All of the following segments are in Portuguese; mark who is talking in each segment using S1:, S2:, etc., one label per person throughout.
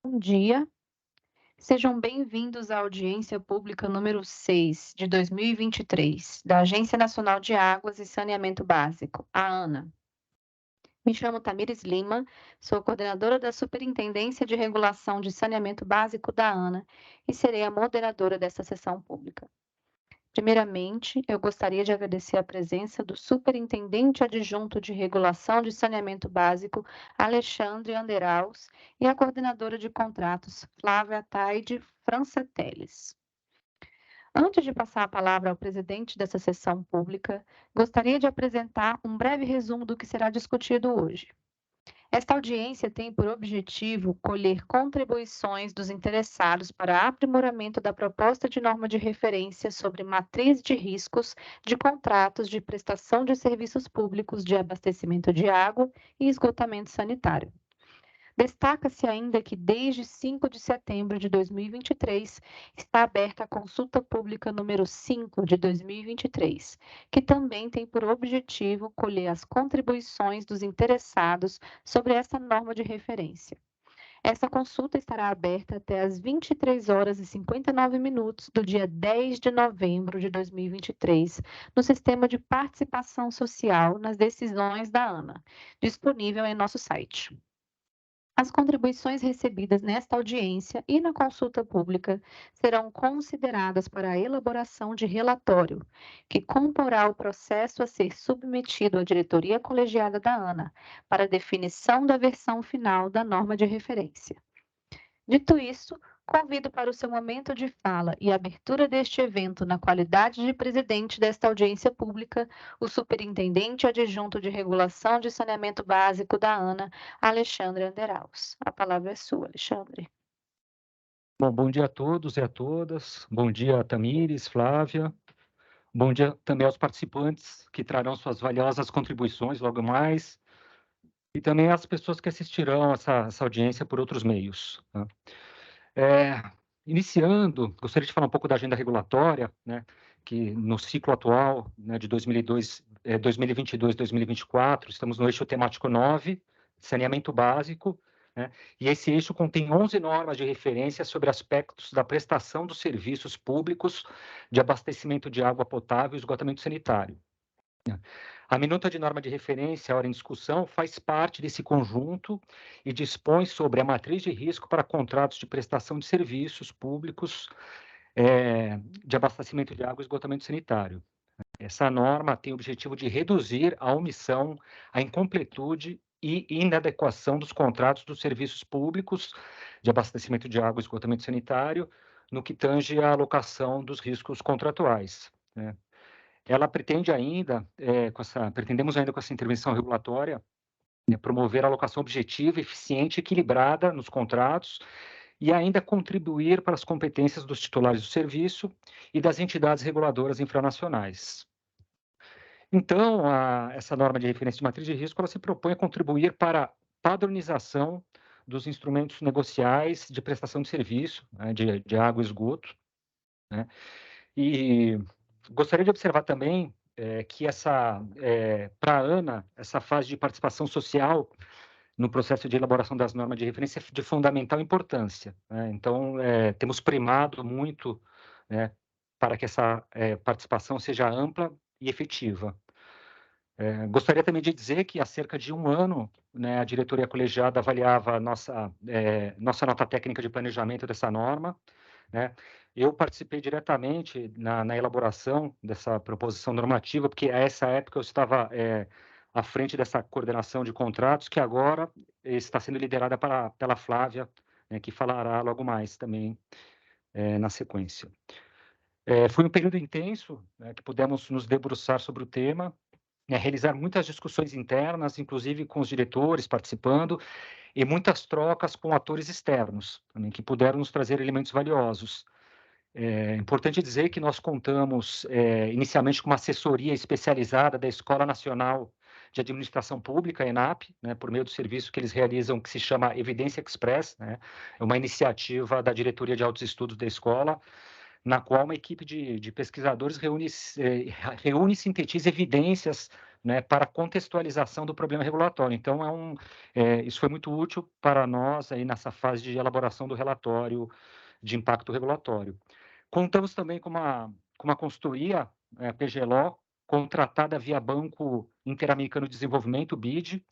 S1: Bom dia, sejam bem-vindos à audiência pública número 6 de 2023, da Agência Nacional de Águas e Saneamento Básico, a ANA. Me chamo Tamires Lima, sou coordenadora da Superintendência de Regulação de Saneamento Básico da ANA e serei a moderadora desta sessão pública. Primeiramente, eu gostaria de agradecer a presença do Superintendente Adjunto de Regulação de Saneamento Básico, Alexandre Anderaus, e a coordenadora de contratos, Flávia Taide Franceteles. Antes de passar a palavra ao presidente dessa sessão pública, gostaria de apresentar um breve resumo do que será discutido hoje. Esta audiência tem por objetivo colher contribuições dos interessados para aprimoramento da proposta de norma de referência sobre matriz de riscos de contratos de prestação de serviços públicos de abastecimento de água e esgotamento sanitário. Destaca-se ainda que, desde 5 de setembro de 2023, está aberta a consulta pública número 5 de 2023, que também tem por objetivo colher as contribuições dos interessados sobre essa norma de referência. Essa consulta estará aberta até às 23 horas e 59 minutos do dia 10 de novembro de 2023, no sistema de participação social nas decisões da ANA, disponível em nosso site. As contribuições recebidas nesta audiência e na consulta pública serão consideradas para a elaboração de relatório, que comporá o processo a ser submetido à diretoria colegiada da ANA, para definição da versão final da norma de referência. Dito isso, convido para o seu momento de fala e abertura deste evento na qualidade de presidente desta audiência pública, o Superintendente Adjunto de Regulação de Saneamento Básico da ANA, Alexandre Anderaus. A palavra é sua, Alexandre.
S2: Bom dia a todos e a todas. Bom dia, Tamires, Flávia. Bom dia também aos participantes que trarão suas valiosas contribuições logo mais. E também às pessoas que assistirão essa audiência por outros meios. Tá? Iniciando, gostaria de falar um pouco da agenda regulatória, né, que no ciclo atual, né, de 2022, 2024, estamos no eixo temático 9, saneamento básico, né, e esse eixo contém 11 normas de referência sobre aspectos da prestação dos serviços públicos de abastecimento de água potável e esgotamento sanitário. A minuta de norma de referência, a hora em discussão, faz parte desse conjunto e dispõe sobre a matriz de risco para contratos de prestação de serviços públicos de abastecimento de água e esgotamento sanitário. Essa norma tem o objetivo de reduzir a omissão, a incompletude e inadequação dos contratos dos serviços públicos de abastecimento de água e esgotamento sanitário no que tange à alocação dos riscos contratuais, né? Ela pretende ainda, pretendemos ainda com essa intervenção regulatória, né, promover a alocação objetiva, eficiente e equilibrada nos contratos e ainda contribuir para as competências dos titulares do serviço e das entidades reguladoras infranacionais. Então, essa norma de referência de matriz de risco, ela se propõe a contribuir para a padronização dos instrumentos negociais de prestação de serviço, né, de água e esgoto, né? E gostaria de observar também que para a ANA, essa fase de participação social no processo de elaboração das normas de referência é de fundamental importância, né? Então, temos primado muito, né, para que essa participação seja ampla e efetiva. Gostaria também de dizer que há cerca de um ano, né, a diretoria colegiada avaliava a nossa nota técnica de planejamento dessa norma, né? Eu participei diretamente na elaboração dessa proposição normativa, porque a essa época eu estava à frente dessa coordenação de contratos, que agora está sendo liderada pela Flávia, né, que falará logo mais também na sequência. Foi um período intenso, né, que pudemos nos debruçar sobre o tema, realizar muitas discussões internas, inclusive com os diretores participando, e muitas trocas com atores externos, também, que puderam nos trazer elementos valiosos. É importante dizer que nós contamos inicialmente com uma assessoria especializada da Escola Nacional de Administração Pública, ENAP, né, por meio do serviço que eles realizam, que se chama Evidência Express, né, é uma iniciativa da Diretoria de Altos Estudos da escola, na qual uma equipe de pesquisadores reúne e sintetiza evidências né, para contextualização do problema regulatório. Então, isso foi muito útil para nós aí nessa fase de elaboração do relatório de impacto regulatório. Contamos também com uma consultoria, PGLO, contratada via Banco Interamericano de Desenvolvimento, BID,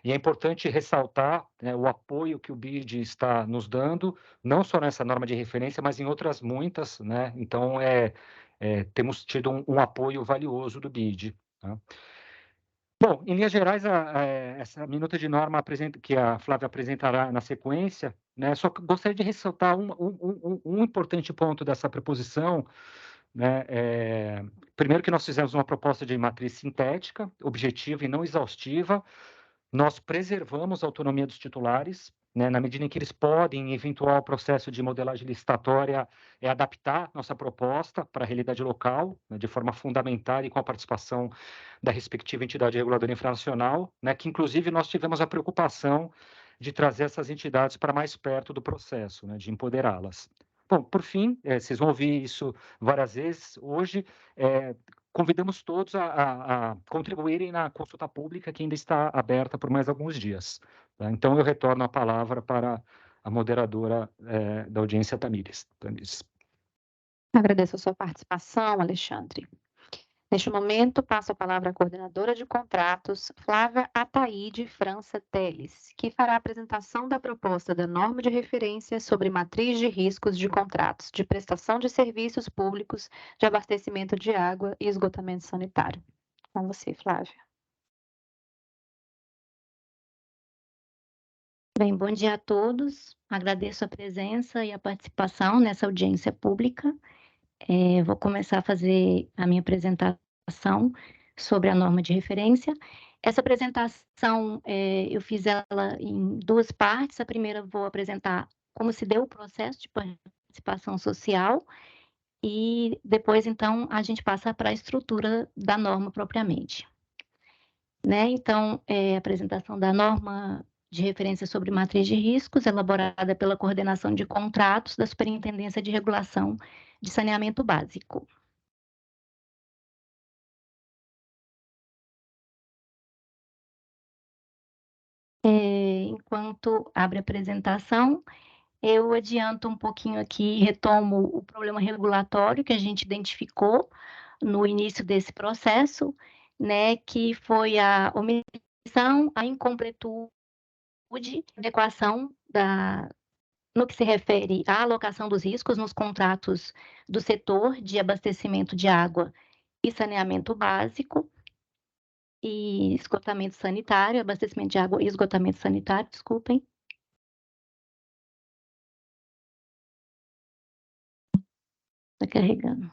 S2: e é importante ressaltar, né, o apoio que o BID está nos dando, não só nessa norma de referência, mas em outras muitas, né? Então, temos tido um apoio valioso do BID. Tá? Bom, em linhas gerais, essa minuta de norma que a Flávia apresentará na sequência, né, só gostaria de ressaltar um importante ponto dessa proposição, né, primeiro que nós fizemos uma proposta de matriz sintética, objetiva e não exaustiva, nós preservamos a autonomia dos titulares, né, na medida em que eles podem, em eventual processo de modelagem licitatória, adaptar nossa proposta para a realidade local, né, de forma fundamental e com a participação da respectiva entidade reguladora infracional, né, que inclusive nós tivemos a preocupação de trazer essas entidades para mais perto do processo, né, de empoderá-las. Bom, por fim, vocês vão ouvir isso várias vezes hoje, convidamos todos a contribuírem na consulta pública, que ainda está aberta por mais alguns dias. Tá? Então, eu retorno a palavra para a moderadora da audiência, Tamires.
S1: Agradeço a sua participação, Alexandre. Neste momento, passo a palavra à coordenadora de contratos, Flávia Ataíde França Teles, que fará a apresentação da proposta da norma de referência sobre matriz de riscos de contratos de prestação de serviços públicos de abastecimento de água e esgotamento sanitário. Com você, Flávia.
S3: Bem, bom dia a todos. Agradeço a presença e a participação nessa audiência pública. Vou começar a fazer a minha apresentação sobre a norma de referência. Essa apresentação, eu fiz ela em duas partes. A primeira, vou apresentar como se deu o processo de participação social e depois, então, a gente passa para a estrutura da norma propriamente. Né? Então, a apresentação da norma de referência sobre matriz de riscos, elaborada pela Coordenação de Contratos da Superintendência de Regulação de Saneamento Básico. Enquanto abre a apresentação, eu adianto um pouquinho aqui, retomo o problema regulatório que a gente identificou no início desse processo, né, que foi a omissão, a incompletude, adequação no que se refere à alocação dos riscos nos contratos do setor de abastecimento de água e saneamento básico e esgotamento sanitário, abastecimento de água e esgotamento sanitário, desculpem. Está carregando.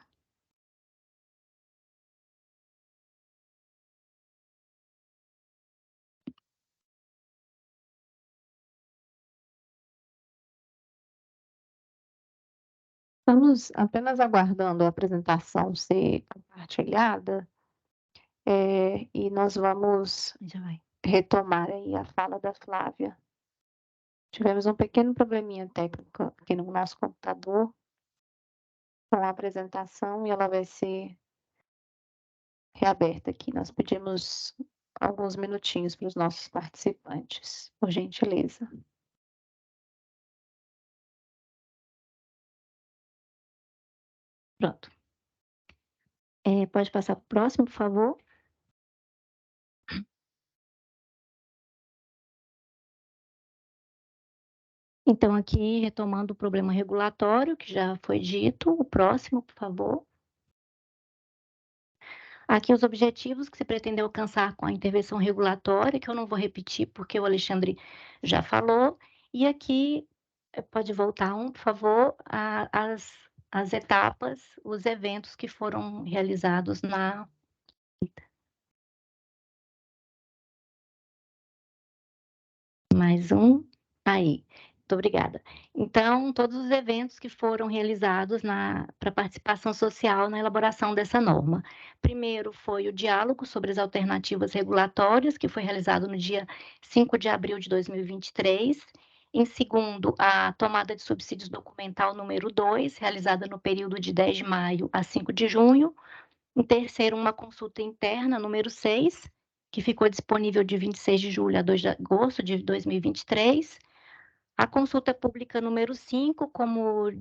S1: Estamos apenas aguardando a apresentação ser compartilhada, e nós vamos retomar aí a fala da Flávia. Tivemos um pequeno probleminha técnico aqui no nosso computador com a apresentação e ela vai ser reaberta aqui. Nós pedimos alguns minutinhos para os nossos participantes, por gentileza. Pronto. Pode passar para o próximo, por favor. Então, aqui, retomando o problema regulatório, que já foi dito, o próximo, por favor. Aqui os objetivos que se pretende alcançar com a intervenção regulatória, que eu não vou repetir porque o Alexandre já falou. E aqui, pode voltar por favor, as etapas, os eventos que foram realizados na... Mais um, aí. Muito obrigada. Então, todos os eventos que foram realizados para participação social na elaboração dessa norma. Primeiro foi o diálogo sobre as alternativas regulatórias, que foi realizado no dia 5 de abril de 2023. Em segundo, a tomada de subsídios documental número 2, realizada no período de 10 de maio a 5 de junho. Em terceiro, uma consulta interna, número 6,
S3: que ficou disponível de 26 de julho a 2 de agosto de 2023. A consulta pública número 5, como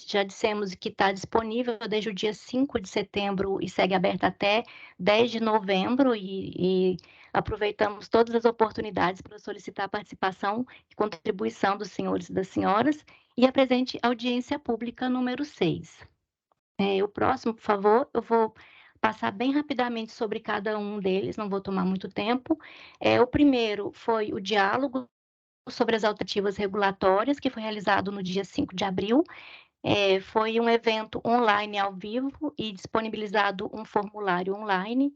S3: já dissemos, que está disponível desde o dia 5 de setembro e segue aberta até 10 de novembro, e aproveitamos todas as oportunidades para solicitar a participação e contribuição dos senhores e das senhoras, e a presente audiência pública número 6. O próximo, por favor, eu vou passar bem rapidamente sobre cada um deles, não vou tomar muito tempo. O primeiro foi o diálogo sobre as alternativas regulatórias, que foi realizado no dia 5 de abril. Foi um evento online ao vivo e disponibilizado um formulário online.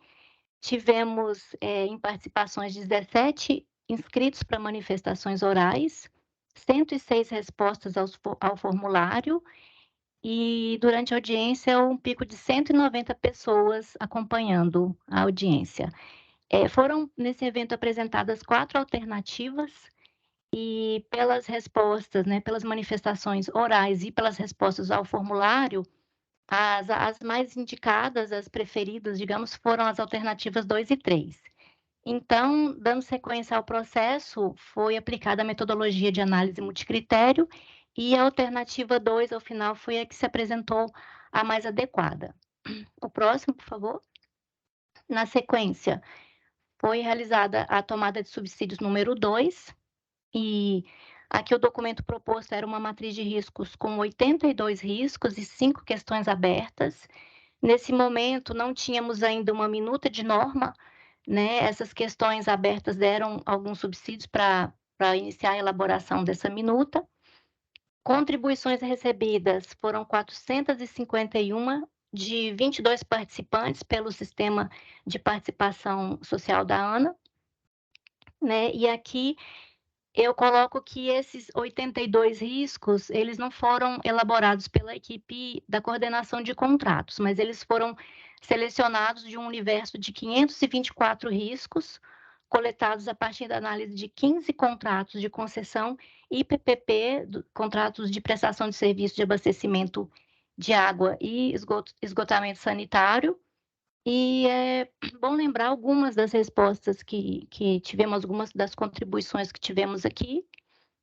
S3: Tivemos em participações 17 inscritos para manifestações orais, 106 respostas ao formulário, e durante a audiência um pico de 190 pessoas acompanhando a audiência. Foram nesse evento apresentadas 4 alternativas, e pelas respostas, né, pelas manifestações orais e pelas respostas ao formulário, as mais indicadas, as preferidas, digamos, foram as alternativas 2 e 3. Então, dando sequência ao processo, foi aplicada a metodologia de análise multicritério, e a alternativa 2, ao final, foi a que se apresentou a mais adequada. O próximo, por favor. Na sequência, foi realizada a tomada de subsídios número 2, e aqui o documento proposto era uma matriz de riscos com 82 riscos e 5 questões abertas. Nesse momento, não tínhamos ainda uma minuta de norma, né? Essas questões abertas deram alguns subsídios para iniciar a elaboração dessa minuta. Contribuições recebidas foram 451 de 22 participantes pelo sistema de participação social da ANA, né? E aqui eu coloco que esses 82 riscos, eles não foram elaborados pela equipe da coordenação de contratos, mas eles foram selecionados de um universo de 524 riscos, coletados a partir da análise de 15 contratos de concessão e PPP, contratos de prestação de serviço de abastecimento de água e esgotamento sanitário. E é bom lembrar algumas das respostas que tivemos, algumas das contribuições que tivemos aqui.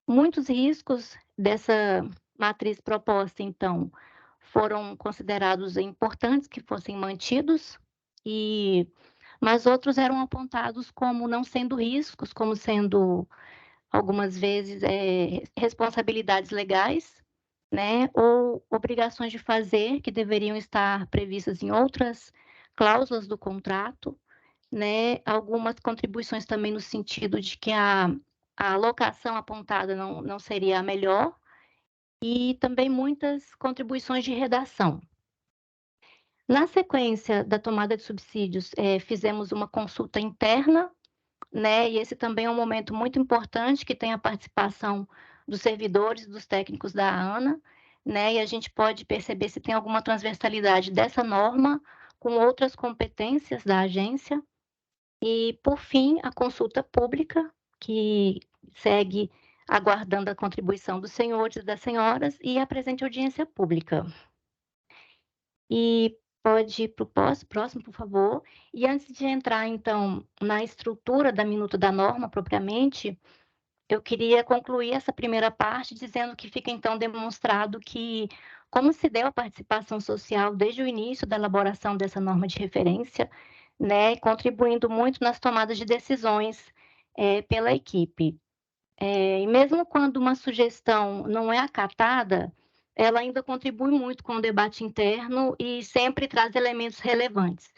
S3: Muitos riscos dessa matriz proposta, então, foram considerados importantes que fossem mantidos, mas outros eram apontados como não sendo riscos, como sendo, algumas vezes, responsabilidades legais, né, ou obrigações de fazer que deveriam estar previstas em outras cláusulas do contrato, né, algumas contribuições também no sentido de que a alocação apontada não seria a melhor, e também muitas contribuições de redação. Na sequência da tomada de subsídios, fizemos uma consulta interna, né, e esse também é um momento muito importante, que tem a participação dos servidores, dos técnicos da ANA, né, e a gente pode perceber se tem alguma transversalidade dessa norma com outras competências da agência. E, por fim, a consulta pública, que segue aguardando a contribuição dos senhores e das senhoras, e a presente audiência pública. E pode ir para o próximo, por favor. E antes de entrar, então, na estrutura da minuta da norma propriamente, eu queria concluir essa primeira parte dizendo que fica, então, demonstrado que, como se deu a participação social desde o início da elaboração dessa norma de referência, né, contribuindo muito nas tomadas de decisões pela equipe. E mesmo quando uma sugestão não é acatada, ela ainda contribui muito com o debate interno e sempre traz elementos relevantes.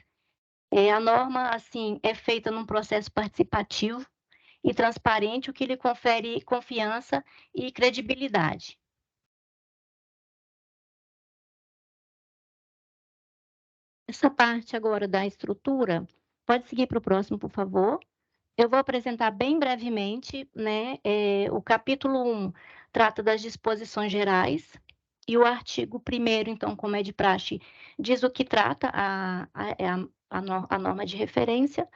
S3: A norma, assim, é feita num processo participativo e transparente, o que lhe confere confiança e credibilidade. Essa parte agora da estrutura, pode seguir para o próximo, por favor. Eu vou apresentar bem brevemente, né? O capítulo 1 trata das disposições gerais, e o artigo 1º, então, como é de praxe, diz o que trata a norma de referência.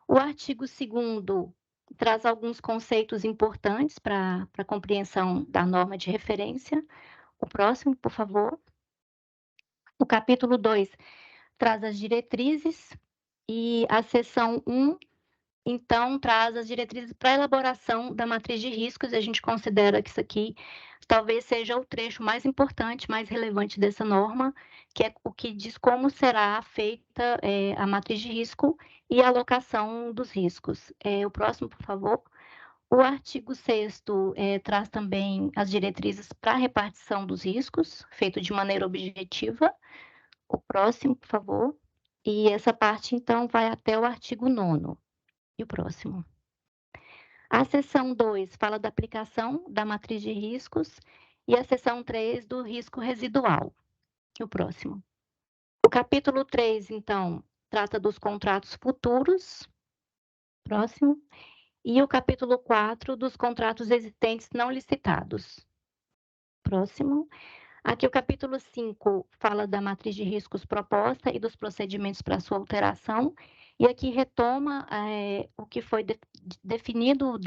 S3: O artigo 2º traz alguns conceitos importantes para a compreensão da norma de referência. O próximo, por favor. O capítulo 2 traz as diretrizes, e a seção 1 então traz as diretrizes para a elaboração da matriz de riscos, e a gente considera que isso aqui talvez seja o trecho mais importante, mais relevante dessa norma, que é o que diz como será feita a matriz de risco e a alocação dos riscos. O próximo, por favor. O artigo 6º traz também as diretrizes para a repartição dos riscos, feito de maneira objetiva. O próximo, por favor. E essa parte, então, vai até o artigo 9º. E o próximo. A seção 2 fala da aplicação da matriz de riscos e a seção 3 do risco residual. E o próximo. O capítulo 3, então, trata dos contratos futuros. Próximo. E o capítulo 4 dos contratos existentes não licitados. Próximo. Aqui o capítulo 5 fala da matriz de riscos proposta e dos procedimentos para sua alteração. E aqui retoma o que foi decidido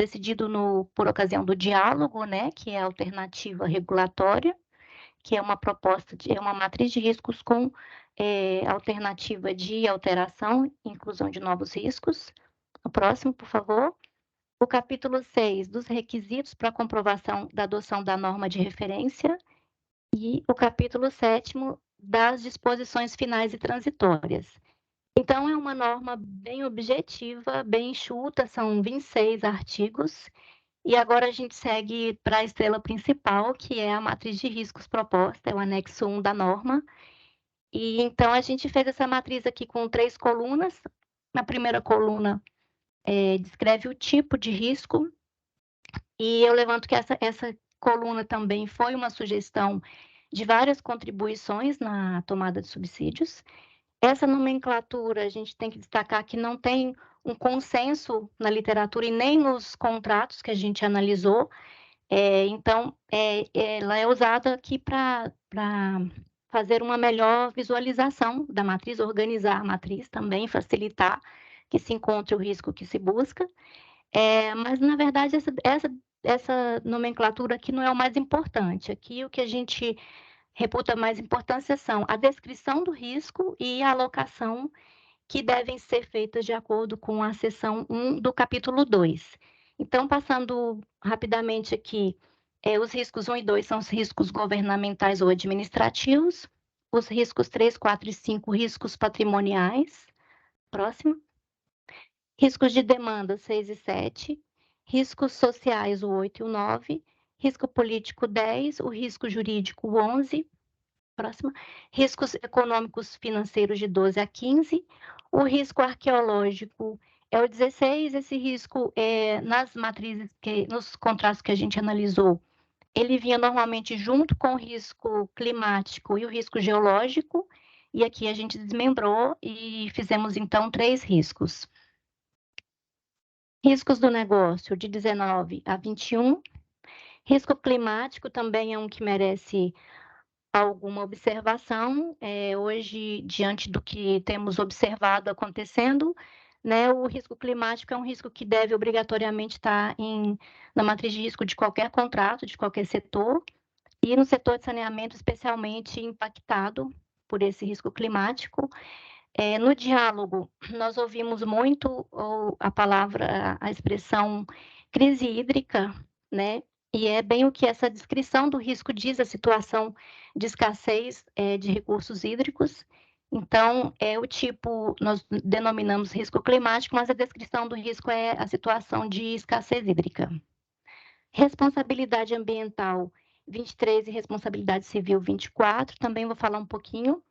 S3: por ocasião do diálogo, né, que é a alternativa regulatória, que é uma proposta, é uma matriz de riscos com alternativa de alteração, inclusão de novos riscos. O próximo, por favor. O capítulo 6, dos requisitos para comprovação da adoção da norma de referência. E o capítulo 7º, das disposições finais e transitórias. Então, é uma norma bem objetiva, bem enxuta, são 26 artigos. E agora a gente segue para a estrela principal, que é a matriz de riscos proposta, é o anexo 1 da norma. E então a gente fez essa matriz aqui com 3 colunas. Na primeira coluna, descreve o tipo de risco, e eu levanto que essa coluna também foi uma sugestão de várias contribuições na tomada de subsídios. Essa nomenclatura, a gente tem que destacar que não tem um consenso na literatura e nem nos contratos que a gente analisou, então, ela é usada aqui para fazer uma melhor visualização da matriz, organizar a matriz também, facilitar que se encontre o risco que se busca. Mas, na verdade, essa nomenclatura aqui não é o mais importante. Aqui, o que a gente reputa mais importância são a descrição do risco e a alocação, que devem ser feitas de acordo com a seção 1 do capítulo 2. Então, passando rapidamente aqui, os riscos 1 e 2 são os riscos governamentais ou administrativos, os riscos 3, 4 e 5, riscos patrimoniais. Próximo. Riscos de demanda, 6 e 7. Riscos sociais, o 8 e o 9. Risco político, 10. O risco jurídico, 11. Próxima. Riscos econômicos financeiros, de 12 a 15. O risco arqueológico é o 16. Esse risco, nas matrizes, nos contratos que a gente analisou, ele vinha normalmente junto com o risco climático e o risco geológico. E aqui a gente desmembrou e fizemos, então, 3 riscos. Riscos do negócio, de 19 a 21. Risco climático também é um que merece alguma observação. Hoje, diante do que temos observado acontecendo, né, o risco climático é um risco que deve obrigatoriamente estar na matriz de risco de qualquer contrato, de qualquer setor, e no setor de saneamento especialmente impactado por esse risco climático. No diálogo, nós ouvimos muito a expressão crise hídrica, né? E é bem o que essa descrição do risco diz, a situação de escassez de recursos hídricos. Então, o tipo, nós denominamos risco climático, mas a descrição do risco é a situação de escassez hídrica. Responsabilidade ambiental, 23, e responsabilidade civil, 24, também vou falar um pouquinho.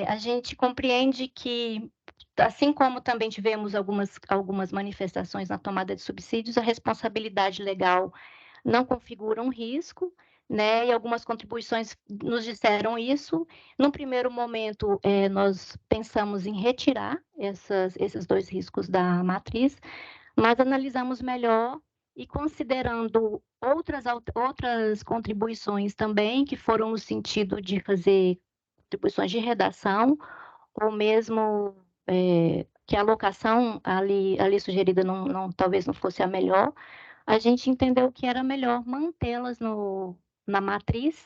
S3: A gente compreende que, assim como também tivemos algumas manifestações na tomada de subsídios, a responsabilidade legal não configura um risco, né? E algumas contribuições nos disseram isso. Num primeiro momento, nós pensamos em retirar esses 2 riscos da matriz, mas analisamos melhor e, considerando outras contribuições também, que foram no sentido de fazer contribuições de redação, ou mesmo que a alocação ali sugerida talvez não fosse a melhor, a gente entendeu que era melhor mantê-las na matriz,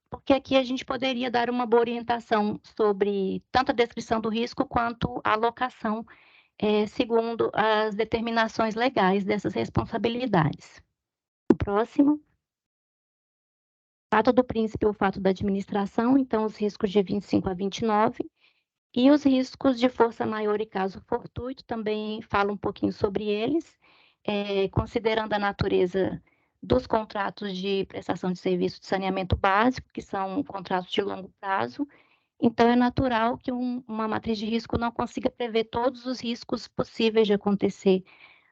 S3: porque aqui a gente poderia dar uma boa orientação sobre tanto a descrição do risco quanto a alocação segundo as determinações legais dessas responsabilidades. O próximo. Fato do príncipe ou fato da administração, então os riscos de 25 a 29, e os riscos de força maior e caso fortuito, também falo um pouquinho sobre eles, considerando a natureza dos contratos de prestação de serviço de saneamento básico, que são contratos de longo prazo, então é natural que uma matriz de risco não consiga prever todos os riscos possíveis de acontecer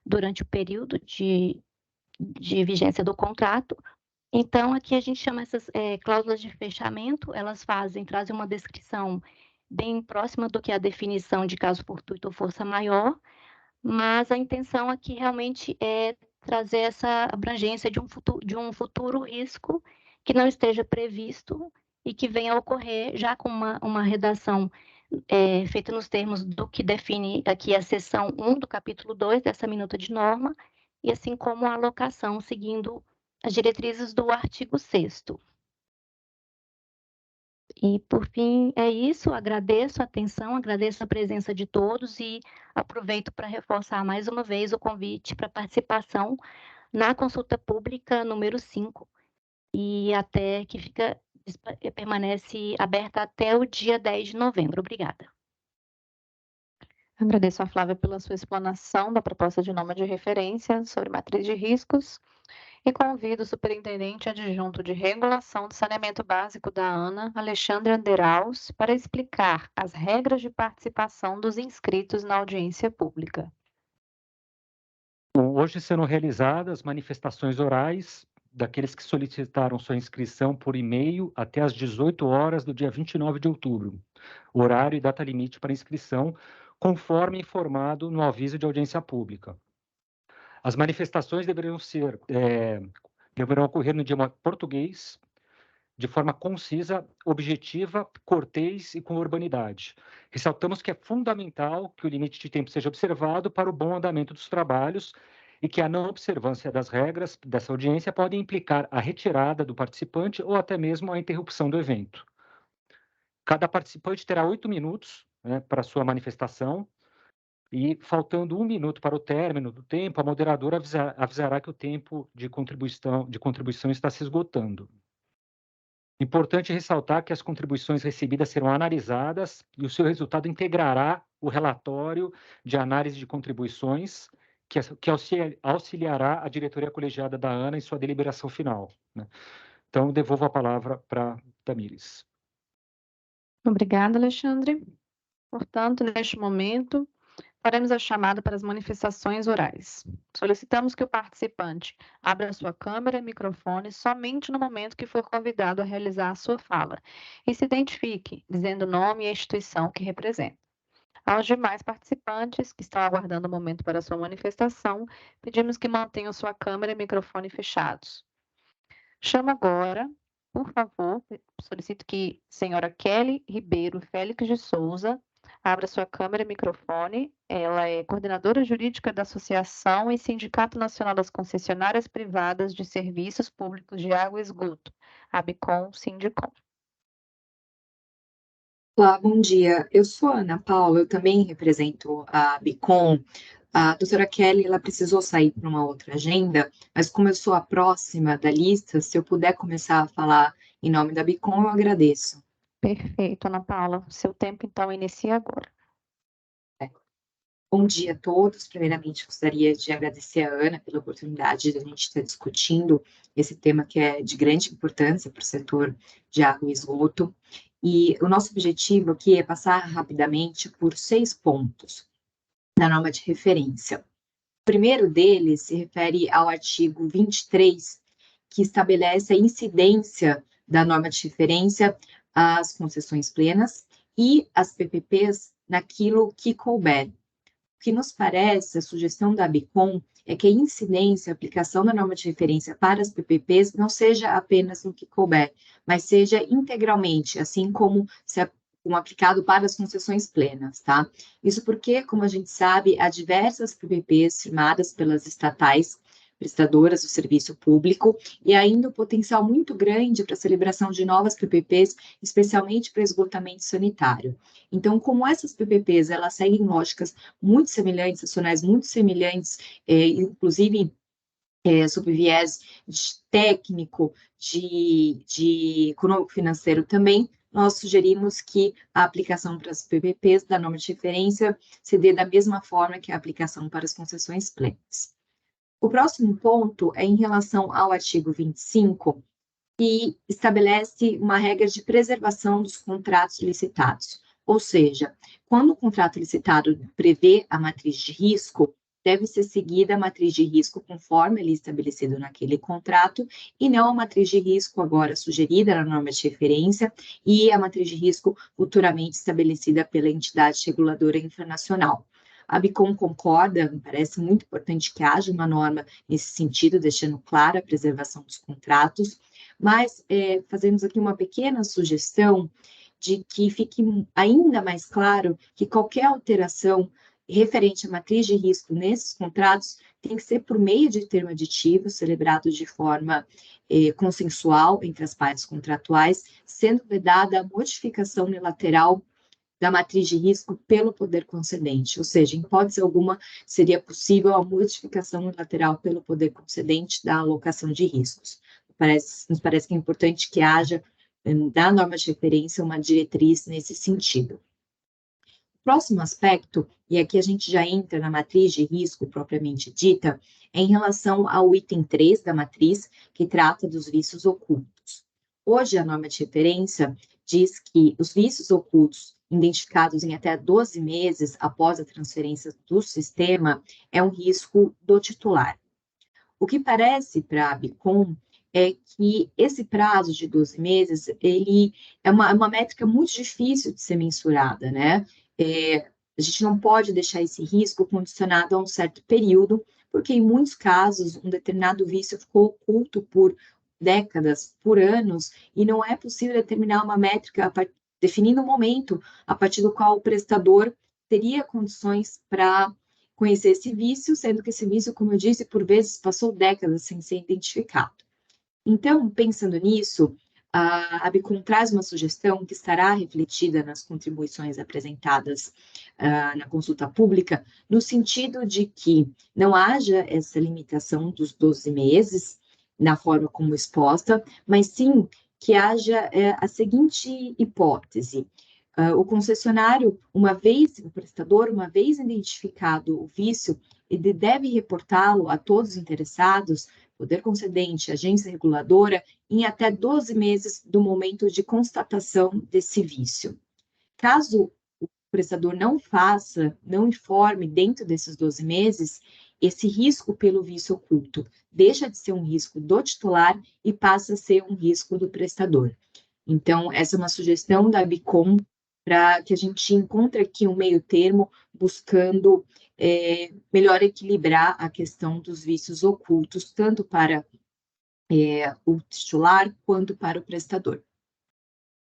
S3: durante o período de vigência do contrato. Então, aqui a gente chama essas cláusulas de fechamento, elas trazem uma descrição bem próxima do que é a definição de caso fortuito ou força maior, mas a intenção aqui realmente é trazer essa abrangência de um futuro risco que não esteja previsto e que venha a ocorrer já com uma redação feita nos termos do que define aqui a seção 1 do capítulo 2 dessa minuta de norma, e assim como a alocação seguindo as diretrizes do artigo 6º. E, por fim, é isso. Agradeço a atenção, agradeço a presença de todos e aproveito para reforçar mais uma vez o convite para participação na consulta pública número 5, e até que permanece aberta até o dia 10 de novembro. Obrigada.
S1: Agradeço a Flávia pela sua explanação da proposta de norma de referência sobre matriz de riscos e convido o superintendente adjunto de regulação do saneamento básico da ANA, Alexandre Anderaus, para explicar as regras de participação dos inscritos na audiência pública.
S2: Bom, hoje serão realizadas manifestações orais daqueles que solicitaram sua inscrição por e-mail até às 18 horas do dia 29 de outubro, horário e data limite para inscrição, conforme informado no aviso de audiência pública. As manifestações deverão ocorrer no idioma português, de forma concisa, objetiva, cortês e com urbanidade. Ressaltamos que é fundamental que o limite de tempo seja observado para o bom andamento dos trabalhos e que a não observância das regras dessa audiência pode implicar a retirada do participante ou até mesmo a interrupção do evento. Cada participante terá 8 minutos, para sua manifestação, e faltando 1 minuto para o término do tempo, a moderadora avisará que o tempo de contribuição está se esgotando. Importante ressaltar que as contribuições recebidas serão analisadas e o seu resultado integrará o relatório de análise de contribuições que auxiliará a diretoria colegiada da ANA em sua deliberação final. Então, devolvo a palavra para Tamires.
S1: Obrigada, Alexandre. Portanto, neste momento, faremos a chamada para as manifestações orais. Solicitamos que o participante abra sua câmera e microfone somente no momento que for convidado a realizar a sua fala e se identifique, dizendo o nome e a instituição que representa. Aos demais participantes que estão aguardando o momento para a sua manifestação, pedimos que mantenham sua câmera e microfone fechados. Chamo agora, por favor, solicito que a senhora Kelly Ribeiro Félix de Souza abra sua câmera e microfone. Ela é coordenadora jurídica da Associação e Sindicato Nacional das Concessionárias Privadas de Serviços Públicos de Água e Esgoto, ABICOM, Sindicom.
S4: Olá, bom dia. Eu sou a Ana Paula, eu também represento a ABICOM. A doutora Kelly, ela precisou sair para uma outra agenda, mas como eu sou a próxima da lista, se eu puder começar a falar em nome da ABICOM, eu agradeço.
S1: Perfeito, Ana Paula. Seu tempo, então, inicia agora.
S4: Bom dia a todos. Primeiramente, gostaria de agradecer a Ana pela oportunidade de a gente estar discutindo esse tema que é de grande importância para o setor de água e esgoto. E o nosso objetivo aqui é passar rapidamente por 6 pontos da norma de referência. O primeiro deles se refere ao artigo 23, que estabelece a incidência da norma de referência às concessões plenas e às PPPs naquilo que couber. O que nos parece, a sugestão da ABICOM, é que a incidência, a aplicação da norma de referência para as PPPs não seja apenas no que couber, mas seja integralmente, assim como aplicado para as concessões plenas, tá? Isso porque, como a gente sabe, há diversas PPPs firmadas pelas estatais prestadoras do serviço público, e ainda um potencial muito grande para a celebração de novas PPPs, especialmente para esgotamento sanitário. Então, como essas PPPs, elas seguem lógicas muito semelhantes, racionais muito semelhantes, inclusive sob viés técnico, de econômico-financeiro também, nós sugerimos que a aplicação para as PPPs da norma de referência se dê da mesma forma que a aplicação para as concessões plenas. O próximo ponto é em relação ao artigo 25, que estabelece uma regra de preservação dos contratos licitados. Ou seja, quando o contrato licitado prevê a matriz de risco, deve ser seguida a matriz de risco conforme ele estabelecido naquele contrato, e não a matriz de risco agora sugerida na norma de referência e a matriz de risco futuramente estabelecida pela entidade reguladora internacional. A BICOM concorda, me parece muito importante que haja uma norma nesse sentido, deixando clara a preservação dos contratos, mas fazemos aqui uma pequena sugestão de que fique ainda mais claro que qualquer alteração referente à matriz de risco nesses contratos tem que ser por meio de termo aditivo, celebrado de forma consensual entre as partes contratuais, sendo vedada a modificação unilateral da matriz de risco pelo poder concedente, ou seja, em hipótese alguma seria possível a modificação unilateral pelo poder concedente da alocação de riscos. Nos parece que é importante que haja, na norma de referência, uma diretriz nesse sentido. O próximo aspecto, e aqui a gente já entra na matriz de risco propriamente dita, é em relação ao item 3 da matriz, que trata dos vícios ocultos. Hoje, a norma de referência diz que os vícios ocultos identificados em até 12 meses após a transferência do sistema é um risco do titular. O que parece para a BICOM é que esse prazo de 12 meses, ele é uma métrica muito difícil de ser mensurada, né? A gente não pode deixar esse risco condicionado a um certo período, porque em muitos casos um determinado vício ficou oculto por décadas, por anos, e não é possível determinar uma métrica definindo um momento a partir do qual o prestador teria condições para conhecer esse vício, sendo que esse vício, como eu disse, por vezes passou décadas sem ser identificado. Então, pensando nisso, a BICOM traz uma sugestão que estará refletida nas contribuições apresentadas na consulta pública, no sentido de que não haja essa limitação dos 12 meses, na forma como exposta, mas sim que haja a seguinte hipótese. O concessionário, o prestador, uma vez identificado o vício, ele deve reportá-lo a todos os interessados, poder concedente, agência reguladora, em até 12 meses do momento de constatação desse vício. Caso o prestador não informe dentro desses 12 meses, esse risco pelo vício oculto deixa de ser um risco do titular e passa a ser um risco do prestador. Então, essa é uma sugestão da BICOM para que a gente encontre aqui um meio termo, buscando melhor equilibrar a questão dos vícios ocultos, tanto para o titular quanto para o prestador.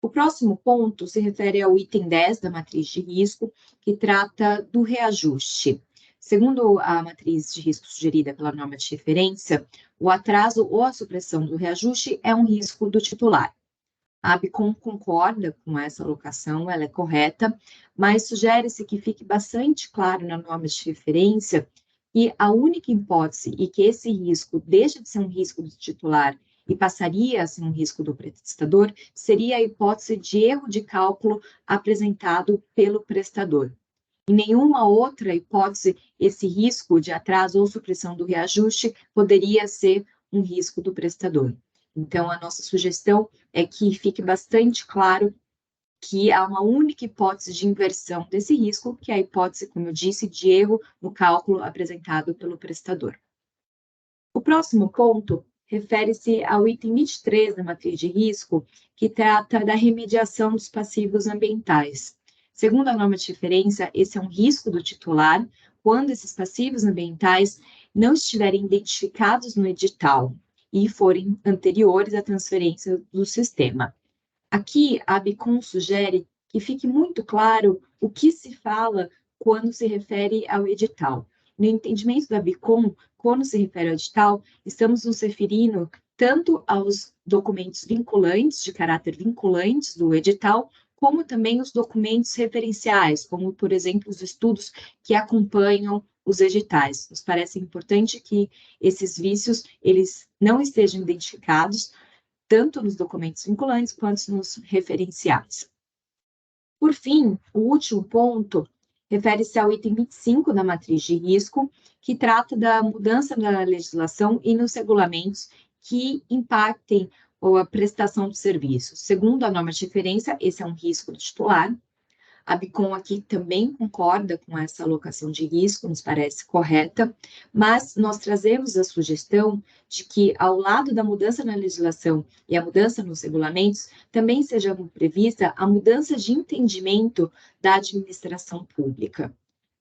S4: O próximo ponto se refere ao item 10 da matriz de risco, que trata do reajuste. Segundo a matriz de risco sugerida pela norma de referência, o atraso ou a supressão do reajuste é um risco do titular. A BICOM concorda com essa alocação, ela é correta, mas sugere-se que fique bastante claro na norma de referência que a única hipótese e que esse risco deixa de ser um risco do titular e passaria a ser um risco do prestador seria a hipótese de erro de cálculo apresentado pelo prestador. Em nenhuma outra hipótese, esse risco de atraso ou supressão do reajuste poderia ser um risco do prestador. Então, a nossa sugestão é que fique bastante claro que há uma única hipótese de inversão desse risco, que é a hipótese, como eu disse, de erro no cálculo apresentado pelo prestador. O próximo ponto refere-se ao item 23 da matriz de risco, que trata da remediação dos passivos ambientais. Segundo a norma de referência, esse é um risco do titular quando esses passivos ambientais não estiverem identificados no edital e forem anteriores à transferência do sistema. Aqui, a BICOM sugere que fique muito claro o que se fala quando se refere ao edital. No entendimento da Bicom, quando se refere ao edital, estamos nos referindo tanto aos documentos vinculantes, de caráter vinculantes do edital, como também os documentos referenciais, como, por exemplo, os estudos que acompanham os editais. Nos parece importante que esses vícios eles não estejam identificados tanto nos documentos vinculantes quanto nos referenciais. Por fim, o último ponto refere-se ao item 25 da matriz de risco, que trata da mudança na legislação e nos regulamentos que impactem a prestação de serviços. Segundo a norma de referência, esse é um risco do titular. A Bicom aqui também concorda com essa alocação de risco, nos parece correta, mas nós trazemos a sugestão de que, ao lado da mudança na legislação e a mudança nos regulamentos, também seja prevista a mudança de entendimento da administração pública.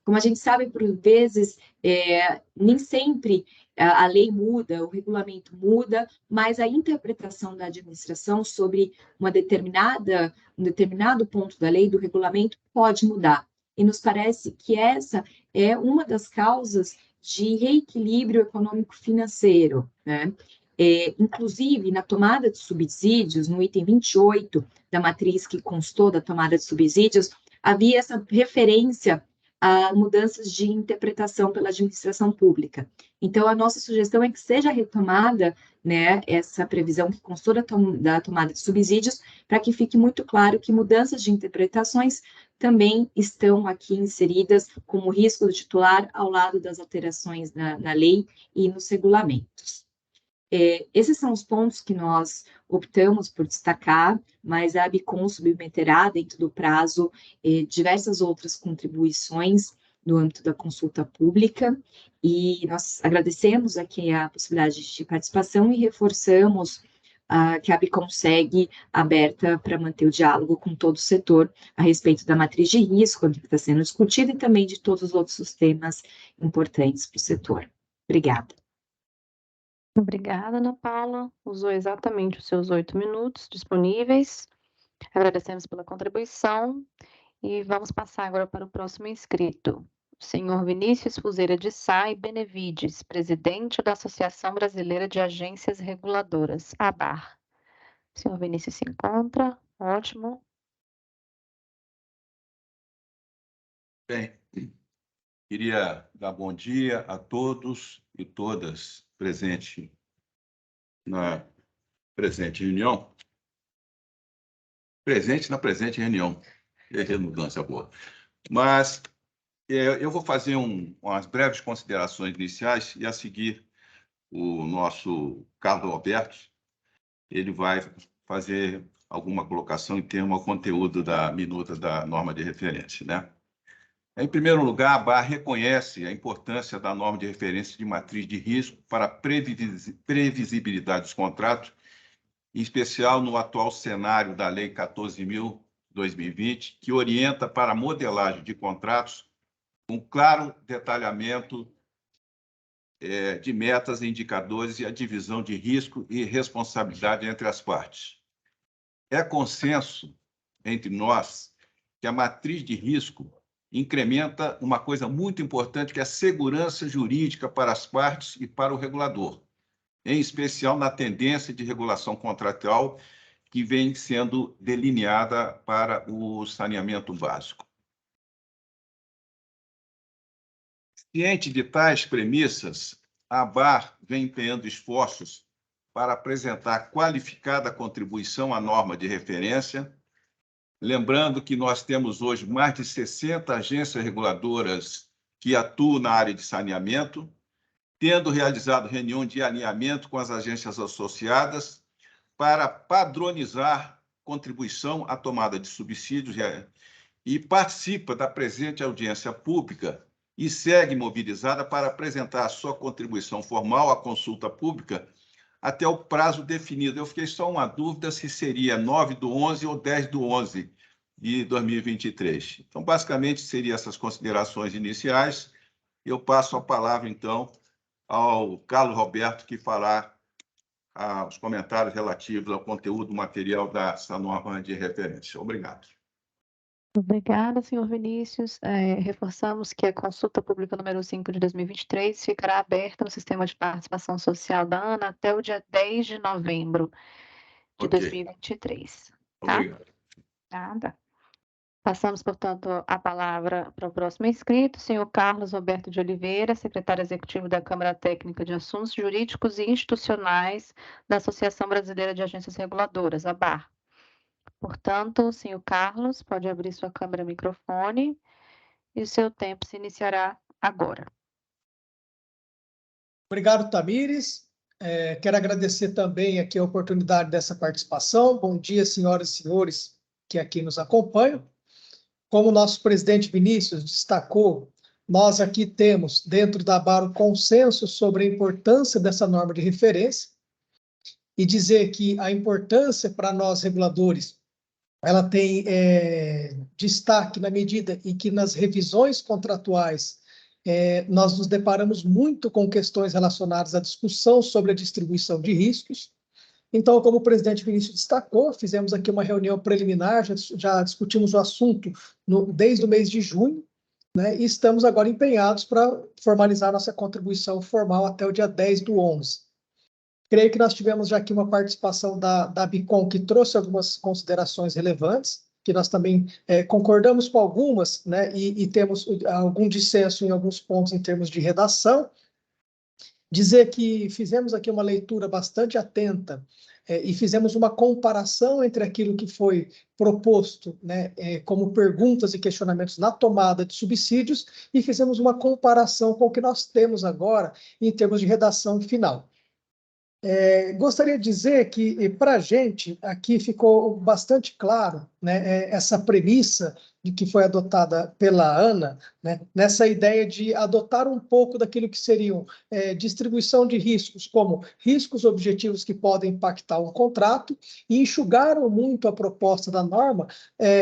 S4: Como a gente sabe, por vezes, nem sempre a lei muda, o regulamento muda, mas a interpretação da administração sobre um determinado ponto da lei, do regulamento, pode mudar. E nos parece que essa é uma das causas de reequilíbrio econômico-financeiro, né? Inclusive, na tomada de subsídios, no item 28 da matriz que constou da tomada de subsídios, havia essa referência a mudanças de interpretação pela administração pública. Então, a nossa sugestão é que seja retomada, né, essa previsão que constou da tomada de subsídios, para que fique muito claro que mudanças de interpretações também estão aqui inseridas como risco do titular ao lado das alterações na lei e nos regulamentos. Esses são os pontos que nós optamos por destacar, mas a Bicom submeterá, dentro do prazo, diversas outras contribuições no âmbito da consulta pública, e nós agradecemos aqui a possibilidade de participação e reforçamos que a Bicom segue aberta para manter o diálogo com todo o setor a respeito da matriz de risco que está sendo discutida e também de todos os outros temas importantes para o setor. Obrigada.
S1: Obrigada, Ana Paula. Usou exatamente os seus 8 minutos disponíveis. Agradecemos pela contribuição e vamos passar agora para o próximo inscrito. O senhor Vinícius Fuzeira de Sá e Benevides, presidente da Associação Brasileira de Agências Reguladoras, ABAR. O senhor Vinícius se encontra? Ótimo.
S5: Bem, queria dar bom dia a todos e todas presentes na presente reunião. Presente na presente reunião. É redundância boa. Mas eu vou fazer umas breves considerações iniciais e, a seguir, o nosso Carlos Alberto, ele vai fazer alguma colocação em termos ao conteúdo da minuta da norma de referência, né? Em primeiro lugar, a ABAR reconhece a importância da norma de referência de matriz de risco para a previsibilidade dos contratos, em especial no atual cenário da Lei 14.000/2020, que orienta para a modelagem de contratos com claro detalhamento de metas e indicadores e a divisão de risco e responsabilidade entre as partes. É consenso entre nós que a matriz de risco incrementa uma coisa muito importante, que é a segurança jurídica para as partes e para o regulador, em especial na tendência de regulação contratual que vem sendo delineada para o saneamento básico. Ciente de tais premissas, a ABAR vem empenhando esforços para apresentar qualificada contribuição à norma de referência. Lembrando que nós temos hoje mais de 60 agências reguladoras que atuam na área de saneamento, tendo realizado reunião de alinhamento com as agências associadas para padronizar contribuição à tomada de subsídios e participa da presente audiência pública e segue mobilizada para apresentar a sua contribuição formal à consulta pública até o prazo definido. Eu fiquei só uma dúvida se seria 9/11 ou 10/11 de 2023. Então, basicamente, seriam essas considerações iniciais. Eu passo a palavra, então, ao Carlos Roberto, que fará os comentários relativos ao conteúdo material dessa norma de referência. Obrigado.
S1: Obrigada, senhor Vinícius. Reforçamos que a consulta pública número 5 de 2023 ficará aberta no sistema de participação social da ANA até o dia 10 de novembro de
S5: Ok.
S1: 2023. Tá?
S5: Obrigado.
S1: Nada. Passamos, portanto, a palavra para o próximo inscrito, senhor Carlos Roberto de Oliveira, secretário executivo da Câmara Técnica de Assuntos Jurídicos e Institucionais da Associação Brasileira de Agências Reguladoras, ABAR. Portanto, senhor Carlos, pode abrir sua câmera e microfone e o seu tempo se iniciará agora.
S6: Obrigado, Tamires. Quero agradecer também aqui a oportunidade dessa participação. Bom dia, senhoras e senhores que aqui nos acompanham. Como o nosso presidente Vinícius destacou, nós aqui temos, dentro da ABAR, um consenso sobre a importância dessa norma de referência e dizer que a importância para nós reguladores, ela tem destaque na medida em que nas revisões contratuais nós nos deparamos muito com questões relacionadas à discussão sobre a distribuição de riscos. Então, como o presidente Vinícius destacou, fizemos aqui uma reunião preliminar, já discutimos o assunto desde o mês de junho, né, e estamos agora empenhados para formalizar nossa contribuição formal até o dia 10/11. Creio que nós tivemos já aqui uma participação da Bicom, que trouxe algumas considerações relevantes, que nós também concordamos com algumas, né, e temos algum dissenso em alguns pontos em termos de redação. Dizer que fizemos aqui uma leitura bastante atenta e fizemos uma comparação entre aquilo que foi proposto, né, como perguntas e questionamentos na tomada de subsídios e fizemos uma comparação com o que nós temos agora em termos de redação final. Gostaria de dizer que, para a gente, aqui ficou bastante claro, né, essa premissa de que foi adotada pela ANA, né, nessa ideia de adotar um pouco daquilo que seriam distribuição de riscos, como riscos objetivos que podem impactar um contrato, e enxugaram muito a proposta da norma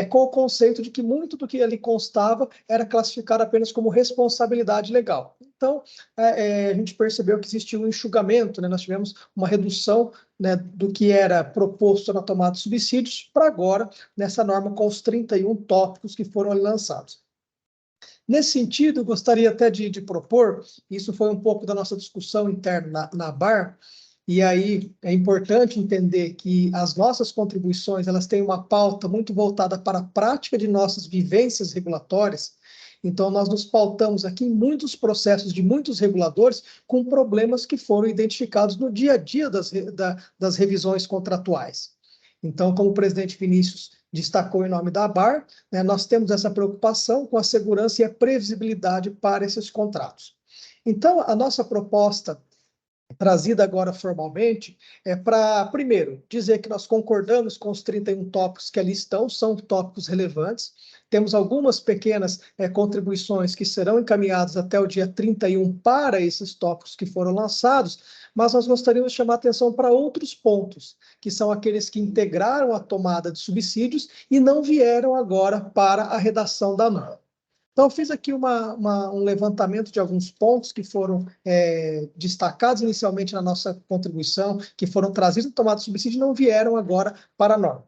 S6: com o conceito de que muito do que ali constava era classificado apenas como responsabilidade legal. Então, a gente percebeu que existia um enxugamento, né, nós tivemos uma redução, né, do que era proposto na tomada de subsídios para agora, nessa norma com os 31 tópicos que foram lançados. Nesse sentido, gostaria até de propor, isso foi um pouco da nossa discussão interna na ABAR, e aí é importante entender que as nossas contribuições, elas têm uma pauta muito voltada para a prática de nossas vivências regulatórias. Então, nós nos pautamos aqui em muitos processos de muitos reguladores com problemas que foram identificados no dia a dia das revisões contratuais. Então, como o presidente Vinícius destacou em nome da ABAR, né, nós temos essa preocupação com a segurança e a previsibilidade para esses contratos. Então, a nossa proposta trazida agora formalmente, para, primeiro, dizer que nós concordamos com os 31 tópicos que ali estão, são tópicos relevantes. Temos algumas pequenas contribuições que serão encaminhadas até o dia 31 para esses tópicos que foram lançados, mas nós gostaríamos de chamar a atenção para outros pontos, que são aqueles que integraram a tomada de subsídios e não vieram agora para a redação da norma. Então, eu fiz aqui um levantamento de alguns pontos que foram destacados inicialmente na nossa contribuição, que foram trazidos na tomada de subsídio e não vieram agora para a norma.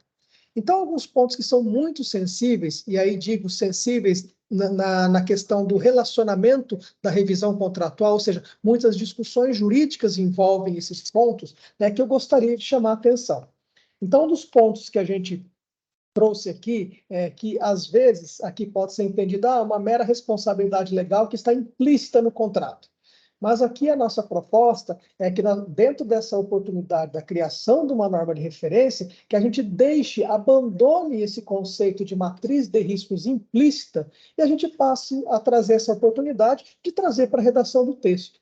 S6: Então, alguns pontos que são muito sensíveis, e aí digo sensíveis na questão do relacionamento da revisão contratual, ou seja, muitas discussões jurídicas envolvem esses pontos, né, que eu gostaria de chamar a atenção. Então, um dos pontos que a gente trouxe aqui, que às vezes aqui pode ser entendido uma mera responsabilidade legal que está implícita no contrato. Mas aqui a nossa proposta é que dentro dessa oportunidade da criação de uma norma de referência, que a gente abandone esse conceito de matriz de riscos implícita e a gente passe a trazer essa oportunidade de trazer para a redação do texto.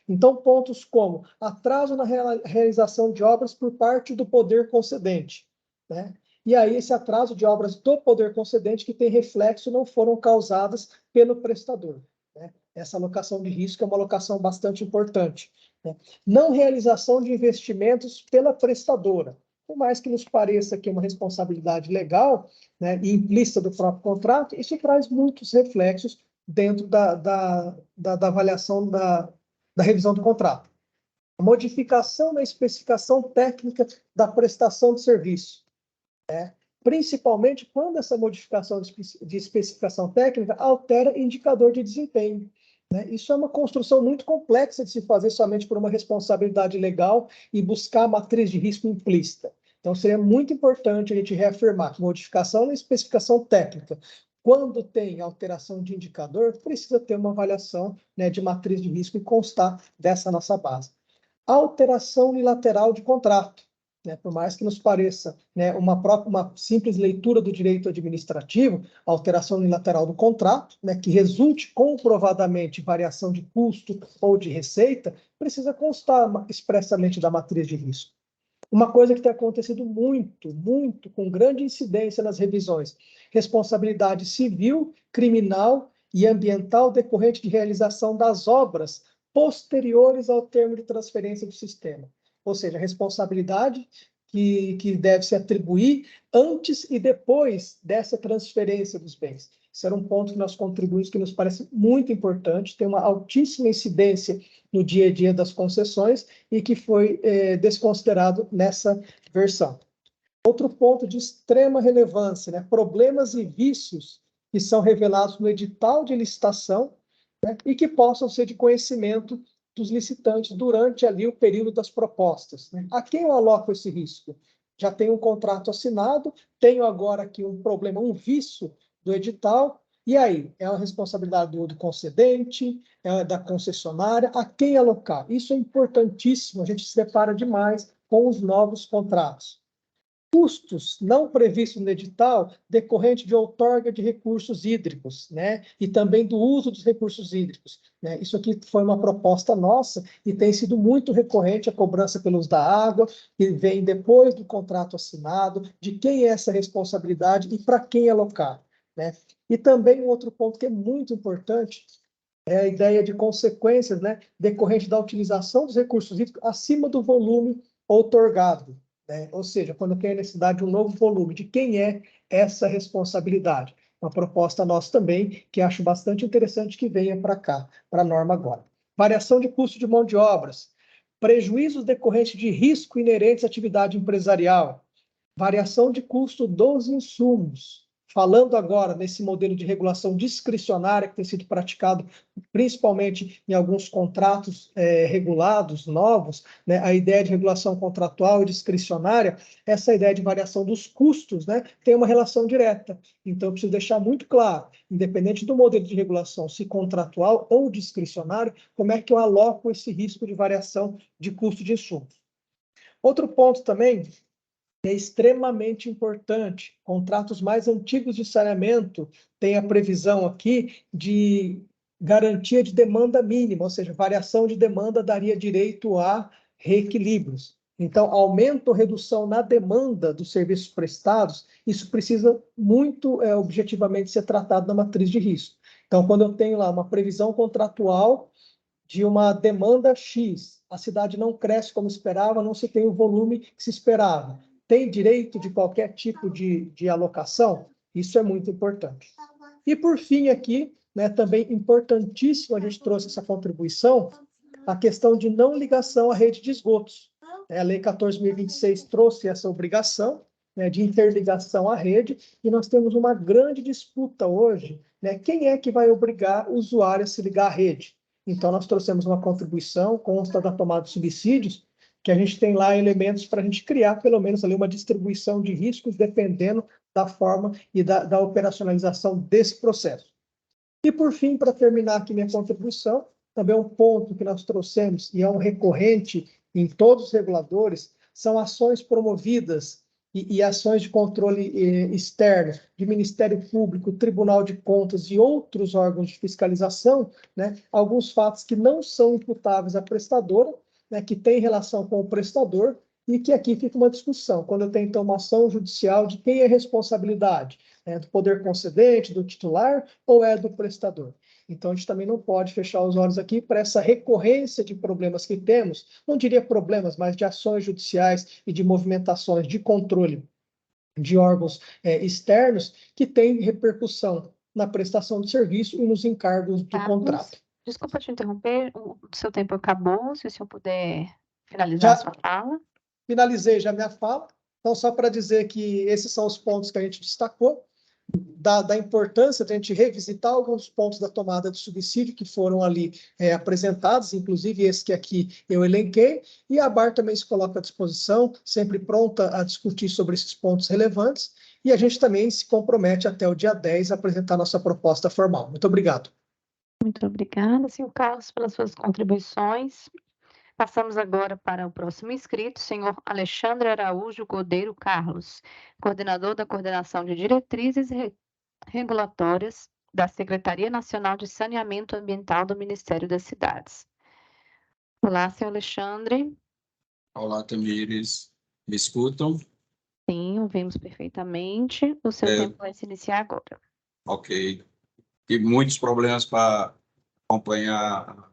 S6: Então, pontos como atraso na realização de obras por parte do poder concedente, né? E aí, esse atraso de obras do poder concedente que tem reflexo não foram causadas pelo prestador, né? Essa alocação de risco é uma alocação bastante importante, né? Não realização de investimentos pela prestadora, por mais que nos pareça que é uma responsabilidade legal, né, e implícita do próprio contrato, isso traz muitos reflexos dentro da avaliação da revisão do contrato. A modificação na especificação técnica da prestação de serviço. principalmente quando essa modificação de especificação técnica altera indicador de desempenho, né? Isso é uma construção muito complexa de se fazer somente por uma responsabilidade legal e buscar a matriz de risco implícita. Então, seria muito importante a gente reafirmar que modificação na especificação técnica, quando tem alteração de indicador, precisa ter uma avaliação, né, de matriz de risco e constar dessa nossa base. Alteração unilateral de contrato, né, por mais que nos pareça, né, uma simples leitura do direito administrativo, alteração unilateral do contrato, né, que resulte comprovadamente variação de custo ou de receita, precisa constar expressamente da matriz de risco. Uma coisa que tem acontecido muito, com grande incidência nas revisões, responsabilidade civil, criminal e ambiental decorrente de realização das obras posteriores ao termo de transferência do sistema. Ou seja, a responsabilidade que deve se atribuir antes e depois dessa transferência dos bens. Isso era um ponto que nós contribuímos, que nos parece muito importante, tem uma altíssima incidência no dia a dia das concessões e que foi desconsiderado nessa versão. Outro ponto de extrema relevância, né? Problemas e vícios que são revelados no edital de licitação, né? E que possam ser de conhecimento dos licitantes durante ali o período das propostas, né? A quem eu aloco esse risco? Já tenho um contrato assinado, tenho agora aqui um problema, um vício do edital, e aí? É uma responsabilidade do concedente, é da concessionária, a quem alocar? Isso é importantíssimo, a gente se depara demais com os novos contratos. Custos não previstos no edital decorrente de outorga de recursos hídricos, né? E também do uso dos recursos hídricos, né? Isso aqui foi uma proposta nossa e tem sido muito recorrente a cobrança pelo uso da água, que vem depois do contrato assinado, de quem é essa responsabilidade e para quem alocar, né? E também um outro ponto que é muito importante é a ideia de consequências, né, decorrente da utilização dos recursos hídricos acima do volume outorgado, né? Ou seja, quando tem a necessidade de um novo volume, de quem é essa responsabilidade? Uma proposta nossa também, que acho bastante interessante que venha para cá, para a norma agora. Variação de custo de mão de obras, prejuízos decorrentes de risco inerentes à atividade empresarial, variação de custo dos insumos. Falando agora nesse modelo de regulação discricionária que tem sido praticado principalmente em alguns contratos regulados, novos, né, a ideia de regulação contratual e discricionária, essa ideia de variação dos custos, né, tem uma relação direta. Então, eu preciso deixar muito claro, independente do modelo de regulação, se contratual ou discricionário, como é que eu aloco esse risco de variação de custo de insumos. Outro ponto também é extremamente importante. Contratos mais antigos de saneamento têm a previsão aqui de garantia de demanda mínima, ou seja, variação de demanda daria direito a reequilíbrios. Então, aumento ou redução na demanda dos serviços prestados, isso precisa muito objetivamente ser tratado na matriz de risco. Então, quando eu tenho lá uma previsão contratual de uma demanda X, a cidade não cresce como esperava, não se tem o volume que se esperava. Tem direito de qualquer tipo de alocação? Isso é muito importante. E, por fim, aqui, né, também importantíssimo, a gente trouxe essa contribuição, a questão de não ligação à rede de esgotos. A Lei 14.026 trouxe essa obrigação, né, de interligação à rede, e nós temos uma grande disputa hoje, né, quem é que vai obrigar o usuário a se ligar à rede? Então, nós trouxemos uma contribuição, consta da tomada de subsídios, que a gente tem lá elementos para a gente criar, pelo menos, ali uma distribuição de riscos, dependendo da forma e da operacionalização desse processo. E, por fim, para terminar aqui minha contribuição, também um ponto que nós trouxemos, e é um recorrente em todos os reguladores, são ações promovidas e ações de controle externo, de Ministério Público, Tribunal de Contas e outros órgãos de fiscalização, né, alguns fatos que não são imputáveis à prestadora, né, que tem relação com o prestador, e que aqui fica uma discussão. Quando eu tenho, então, uma ação judicial, de quem é a responsabilidade? É do poder concedente, do titular, ou é do prestador? Então, a gente também não pode fechar os olhos aqui para essa recorrência de problemas que temos, não diria problemas, mas de ações judiciais e de movimentações de controle de órgãos externos que têm repercussão na prestação de serviço e nos encargos de contrato.
S1: Desculpa te interromper, o seu tempo acabou, se o senhor puder finalizar a sua fala.
S6: Finalizei já minha fala. Então, só para dizer que esses são os pontos que a gente destacou, da importância de a gente revisitar alguns pontos da tomada de subsídio que foram ali apresentados, inclusive esse que aqui eu elenquei, e a BAR também se coloca à disposição, sempre pronta a discutir sobre esses pontos relevantes, e a gente também se compromete até o dia 10 a apresentar nossa proposta formal. Muito obrigado.
S1: Muito obrigada, senhor Carlos, pelas suas contribuições. Passamos agora para o próximo inscrito, senhor Alexandre Araújo Godeiro Carlos, coordenador da Coordenação de Diretrizes Regulatórias da Secretaria Nacional de Saneamento Ambiental do Ministério das Cidades. Olá, senhor Alexandre.
S7: Olá, Tamires. Me escutam?
S1: Sim, ouvimos perfeitamente. O seu tempo vai se iniciar agora.
S7: Ok. Tive muitos problemas para acompanhar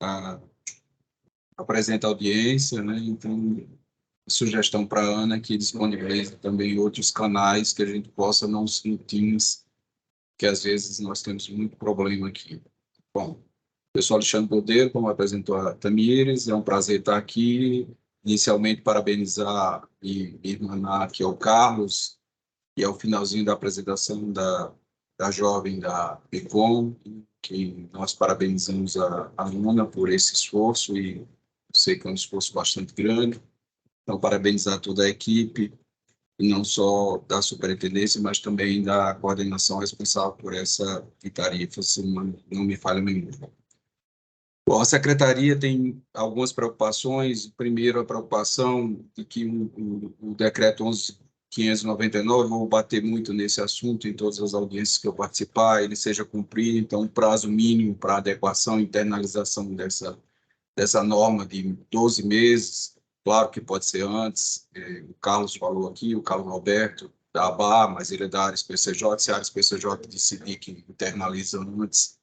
S7: a presente audiência, né? Então, sugestão para a Ana que disponibilize também outros canais que a gente possa não se Teams, que às vezes nós temos muito problema aqui. Bom, eu sou Alexandre Godeiro, como apresentou a Tamires, é um prazer estar aqui. Inicialmente, parabenizar e irmanar aqui ao Carlos, e ao finalzinho da apresentação da jovem da PECOM, que nós parabenizamos a Ana por esse esforço, e sei que é um esforço bastante grande. Então, parabenizar toda a equipe, e não só da superintendência, mas também da coordenação responsável por essa tarifa, se não me falha a memória. Bom, a Secretaria tem algumas preocupações. Primeiro, a preocupação de que o Decreto 11.599, vou bater muito nesse assunto em todas as audiências que eu participar, ele seja cumprido. Então, o prazo mínimo para adequação e internalização dessa norma de 12 meses, claro que pode ser antes, o Carlos falou aqui, o Carlos Alberto, da ABA, mas ele é da área PCJ, se a área PCJ decidir que internaliza antes,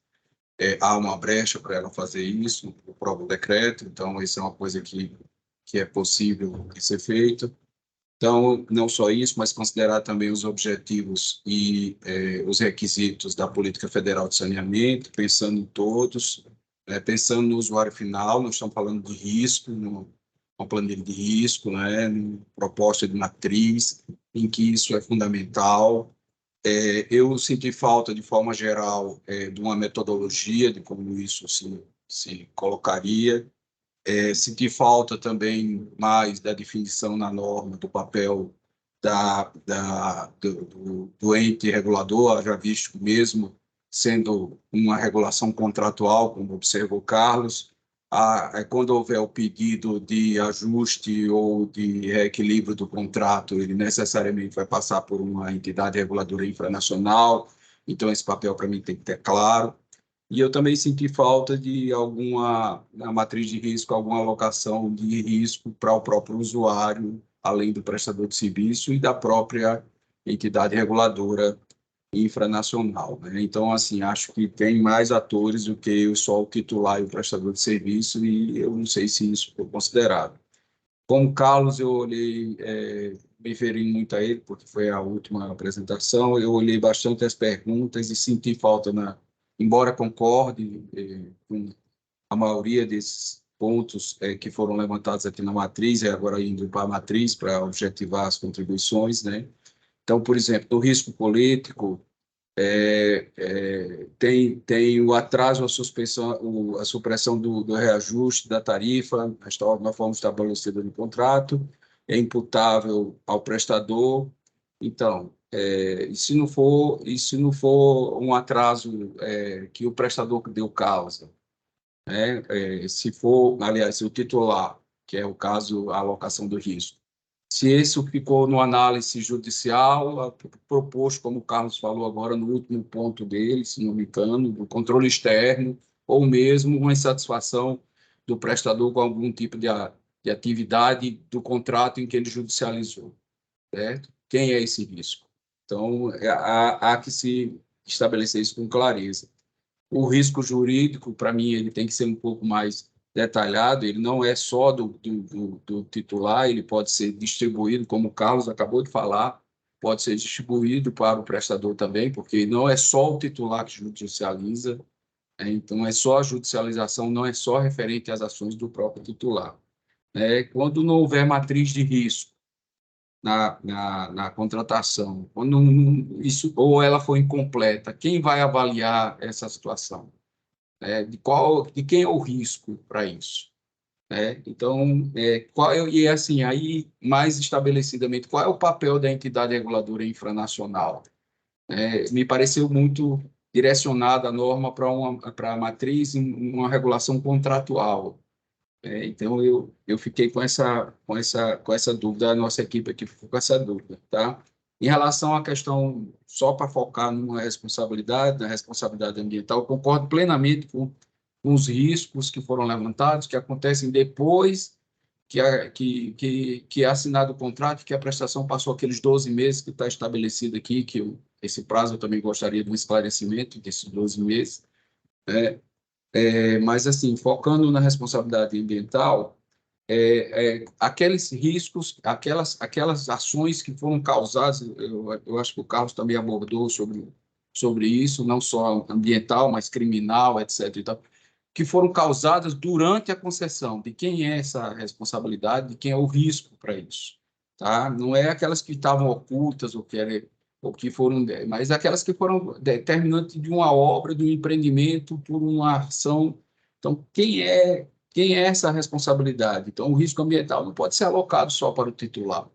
S7: há uma brecha para ela fazer isso, o próprio decreto. Então, isso é uma coisa que é possível de ser feita. Então, não só isso, mas considerar também os objetivos e os requisitos da Política Federal de Saneamento, pensando em todos, pensando no usuário final. Nós estamos falando de risco, uma planilha de risco, proposta de matriz, em que isso é fundamental. Eu senti falta, de forma geral, de uma metodologia de como isso se colocaria. Senti falta também mais da definição na norma do papel do ente regulador, já visto mesmo sendo uma regulação contratual, como observou o Carlos. Quando houver o pedido de ajuste ou de reequilíbrio do contrato, ele necessariamente vai passar por uma entidade reguladora infranacional. Então, esse papel, para mim, tem que ter claro. E eu também senti falta de na matriz de risco, alguma alocação de risco para o próprio usuário, além do prestador de serviço e da própria entidade reguladora infranacional. Então, assim, acho que tem mais atores do que só o titular e o prestador de serviço, e eu não sei se isso foi considerado. Como Carlos, eu olhei, me referi muito a ele, porque foi a última apresentação, eu olhei bastante as perguntas e senti falta, embora concorde com a maioria desses pontos que foram levantados aqui na matriz, e agora indo para a matriz para objetivar as contribuições, Então, por exemplo, do risco político, tem o atraso, a suspensão, a supressão do reajuste da tarifa, na forma estabelecida no contrato, é imputável ao prestador. Então, e se não for um atraso que o prestador deu causa, se for, aliás, o titular, que é o caso, a alocação do risco, se isso ficou no análise judicial, proposto, como o Carlos falou agora, no último ponto dele, se não me engano, do controle externo, ou mesmo uma insatisfação do prestador com algum tipo de atividade do contrato em que ele judicializou, certo? Quem é esse risco? Então, há que se estabelecer isso com clareza. O risco jurídico, para mim, ele tem que ser um pouco mais detalhado. Ele não é só do titular, ele pode ser distribuído, como o Carlos acabou de falar, pode ser distribuído para o prestador também, porque não é só o titular que judicializa, então é só a judicialização, não é só referente às ações do próprio titular. Quando não houver matriz de risco, na contratação, isso, ou ela foi incompleta, quem vai avaliar essa situação? De quem é o risco para isso? Então, e assim, aí, mais estabelecidamente, qual é o papel da entidade reguladora infranacional? Me pareceu muito direcionada a norma para a matriz em uma regulação contratual. Então, eu fiquei com essa dúvida, a nossa equipe aqui ficou com essa dúvida, tá? Em relação à questão, só para focar numa responsabilidade, na responsabilidade ambiental, eu concordo plenamente com os riscos que foram levantados, que acontecem depois que é assinado o contrato, que a prestação passou aqueles 12 meses que está estabelecido aqui, esse prazo eu também gostaria de um esclarecimento desses 12 meses. Mas, assim, focando na responsabilidade ambiental, aqueles riscos, aquelas ações que foram causadas, eu acho que o Carlos também abordou sobre isso, não só ambiental, mas criminal, etc. E tal, que foram causadas durante a concessão. De quem é essa responsabilidade, de quem é o risco para isso, tá? Não é aquelas que estavam ocultas ou que foram, mas aquelas que foram determinantes de uma obra, de um empreendimento, por uma ação. Então, quem é essa responsabilidade? Então, o risco ambiental não pode ser alocado só para o titular,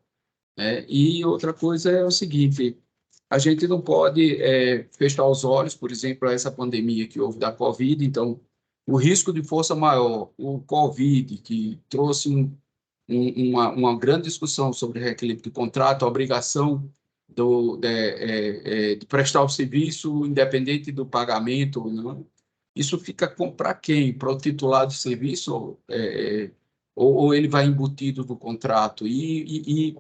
S7: né? E outra coisa é o seguinte: a gente não pode fechar os olhos, por exemplo, a essa pandemia que houve da Covid. Então, o risco de força maior, o Covid, que trouxe uma grande discussão sobre reequilíbrio de contrato, a obrigação de prestar o serviço independente do pagamento ou não. Isso fica para quem? Para o titular do serviço? Ou ele vai embutido no contrato? E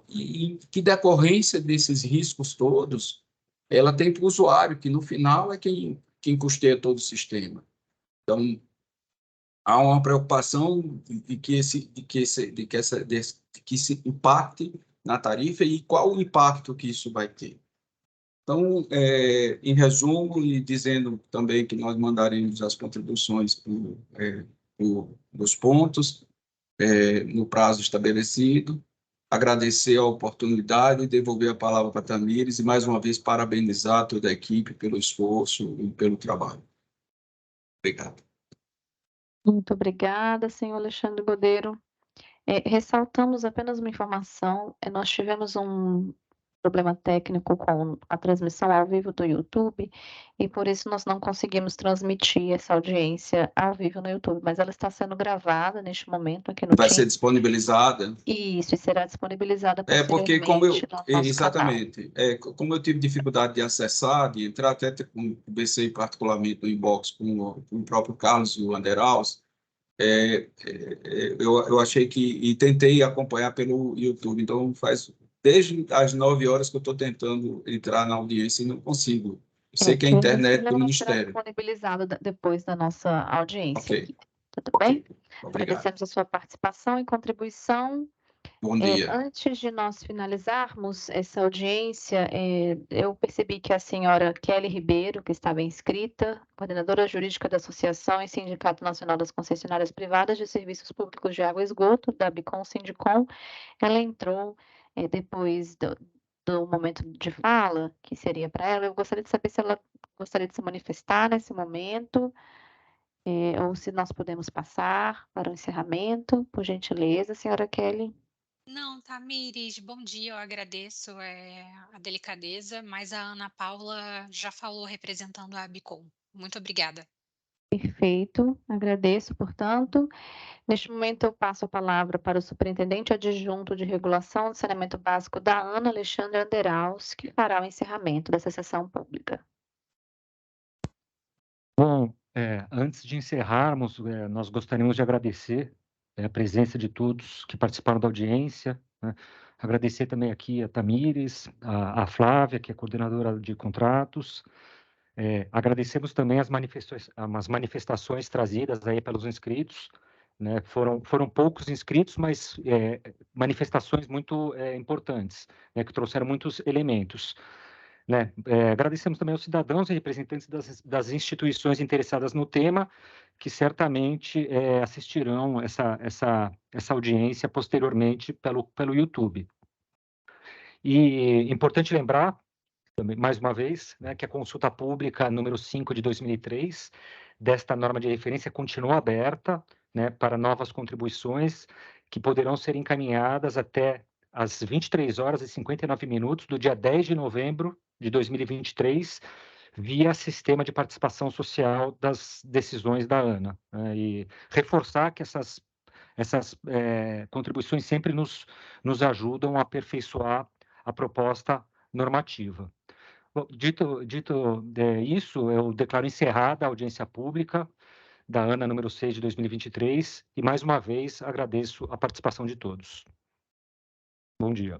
S7: que decorrência desses riscos todos ela tem para o usuário, que no final é quem custeia todo o sistema. Então, há uma preocupação de que isso impacte na tarifa e qual o impacto que isso vai ter. Então, em resumo, e dizendo também que nós mandaremos as contribuições dos pontos no prazo estabelecido, agradecer a oportunidade e devolver a palavra para a Tamires e, mais uma vez, parabenizar toda a equipe pelo esforço e pelo trabalho. Obrigado.
S1: Muito obrigada, senhor Alexandre Godeiro. Ressaltamos apenas uma informação: nós tivemos um problema técnico com a transmissão ao vivo do YouTube e por isso nós não conseguimos transmitir essa audiência ao vivo no YouTube, mas ela está sendo gravada neste momento aqui no
S7: Vai
S1: Teams.
S7: ser disponibilizada?
S1: Isso, e será disponibilizada
S7: Porque
S1: posteriormente no nosso
S7: exatamente, como eu tive dificuldade de acessar, de entrar, até conversei particularmente no inbox com o próprio Carlos e o Anderhaus, eu achei e tentei acompanhar pelo YouTube, então faz desde as 9 horas que eu estou tentando entrar na audiência e não consigo. Eu sei que é a internet do Ministério.
S1: Será disponibilizado depois da nossa audiência.
S7: Ok.
S1: Tudo bem?
S7: Obrigado.
S1: Agradecemos a sua participação e contribuição.
S7: Bom dia.
S1: Antes de nós finalizarmos essa audiência, eu percebi que a senhora Kelly Ribeiro, que estava inscrita, coordenadora jurídica da Associação e Sindicato Nacional das Concessionárias Privadas de Serviços Públicos de Água e Esgoto, da Bicom Sindicom, ela entrou depois do momento de fala, que seria para ela. Eu gostaria de saber se ela gostaria de se manifestar nesse momento, ou se nós podemos passar para o encerramento, por gentileza, senhora Kelly.
S8: Não, Tamires, bom dia, eu agradeço a delicadeza, mas a Ana Paula já falou representando a Bicom. Muito obrigada.
S1: Perfeito, agradeço, portanto. Neste momento, eu passo a palavra para o superintendente adjunto de regulação do saneamento básico da ANA, Alexandre Anderhaus, que fará o encerramento dessa sessão pública.
S2: Bom, antes de encerrarmos, nós gostaríamos de agradecer a presença de todos que participaram da audiência, né? Agradecer também aqui a Tamires, a Flávia, que é coordenadora de contratos. Agradecemos também as manifestações trazidas aí pelos inscritos, né? Foram poucos inscritos, mas manifestações muito importantes, né? Que trouxeram muitos elementos, né? Agradecemos também aos cidadãos e representantes das instituições interessadas no tema, que certamente assistirão essa audiência posteriormente pelo YouTube. E importante lembrar, também, mais uma vez, né, que a consulta pública número 5 de 2003, desta norma de referência, continua aberta, né, para novas contribuições que poderão ser encaminhadas até às 23h59 do dia 10 de novembro de 2023, via sistema de participação social das decisões da ANA. Né, e reforçar que essas contribuições sempre nos ajudam a aperfeiçoar a proposta normativa. Bom, dito isso, eu declaro encerrada a audiência pública da ANA número 6 de 2023 e, mais uma vez, agradeço a participação de todos. Bom dia.